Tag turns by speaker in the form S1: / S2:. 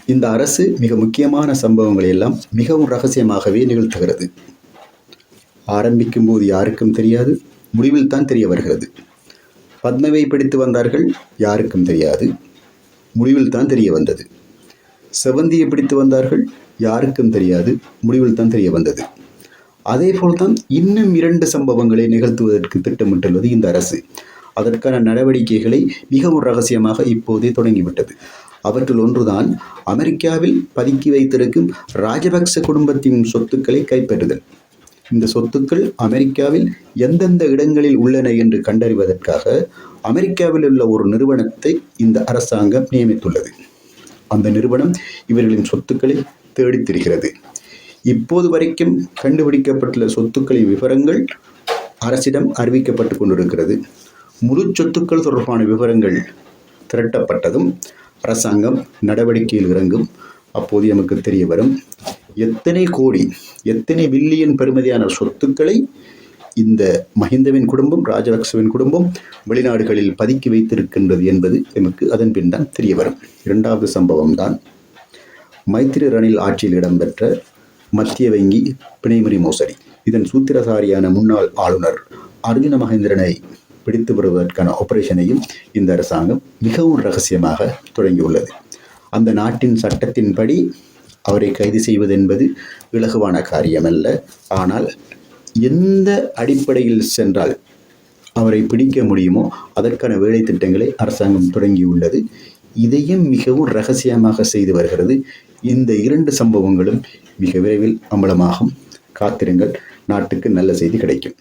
S1: இந்த அரசு மிக முக்கியமான சம்பவங்களை எல்லாம் மிகவும் ரகசியமாகவே நிகழ்த்துகிறது. ஆரம்பிக்கும் போது யாருக்கும் தெரியாது, முடிவில் தான் தெரிய வருகிறது. பத்மவை பிடித்து வந்தார்கள், யாருக்கும் தெரியாது, முடிவில் தான் தெரிய வந்தது. செவந்தியை பிடித்து வந்தார்கள், யாருக்கும் தெரியாது, முடிவில் தான் தெரிய வந்தது. அதே போல்தான் இன்னும் 2 சம்பவங்களை நிகழ்த்துவதற்கு திட்டமிட்டுள்ளது இந்த அரசு. அதற்கான நடவடிக்கைகளை மிகவும் ரகசியமாக இப்போதே தொடங்கிவிட்டது. அவற்றில் ஒன்றுதான் அமெரிக்காவில் பதுக்கி வைத்திருக்கும் ராஜபக்ச குடும்பத்தின் சொத்துக்களை கைப்பற்றுதல். இந்த சொத்துக்கள் அமெரிக்காவில் எந்தெந்த இடங்களில் உள்ளன என்று கண்டறிவதற்காக அமெரிக்காவில் உள்ள ஒரு நிறுவனத்தை இந்த அரசாங்கம் நியமித்துள்ளது. அந்த நிறுவனம் இவர்களின் சொத்துக்களை தேடித் திரிகிறது. இப்போது வரைக்கும் கண்டுபிடிக்கப்பட்டுள்ள சொத்துக்களின் விவரங்கள் அரசிடம் அறிவிக்கப்பட்டு கொண்டிருக்கிறது. முழு சொத்துக்கள் தொடர்பான விவரங்கள் திரட்டப்பட்டதும் அரசாங்கம் நடவடிக்கையில் இறங்கும். அப்போது நமக்கு தெரிய வரும் எத்தனை கோடி, எத்தனை பில்லியன் பெறுமதியான சொத்துக்களை இந்த மஹிந்தவின் குடும்பம், ராஜபக்சவின் குடும்பம் வெளிநாடுகளில் பதுக்கி வைத்திருக்கின்றது என்பது நமக்கு அதன் பின் தான் தெரிய வரும். 2வது சம்பவம் தான் மைத்திரி ரணில் ஆட்சியில் இடம்பெற்ற மத்திய வங்கி பிணைமுறி மோசடி. இதன் சூத்திரதாரியான முன்னாள் ஆளுநர் அர்ஜுன மகேந்திரனை பிடித்து வருவதற்கான ஆபரேஷனையும் இந்த அரசாங்கம் மிகவும் ரகசியமாக தொடங்கியுள்ளது. அந்த நாட்டின் சட்டத்தின்படி அவரை கைது செய்வது என்பது இலகுவான காரியமல்ல. ஆனால் எந்த அடிப்படையில் சென்றால் அவரை பிடிக்க முடியுமோ அதற்கான வேலை திட்டங்களை அரசாங்கம் தொடங்கியுள்ளது. இதையும் மிகவும் ரகசியமாக செய்து வருகிறது. இந்த 2 சம்பவங்களும் மிக விரைவில் அம்பலமாகும். காத்திருங்கள், நாட்டுக்கு நல்ல செய்தி கிடைக்கும்.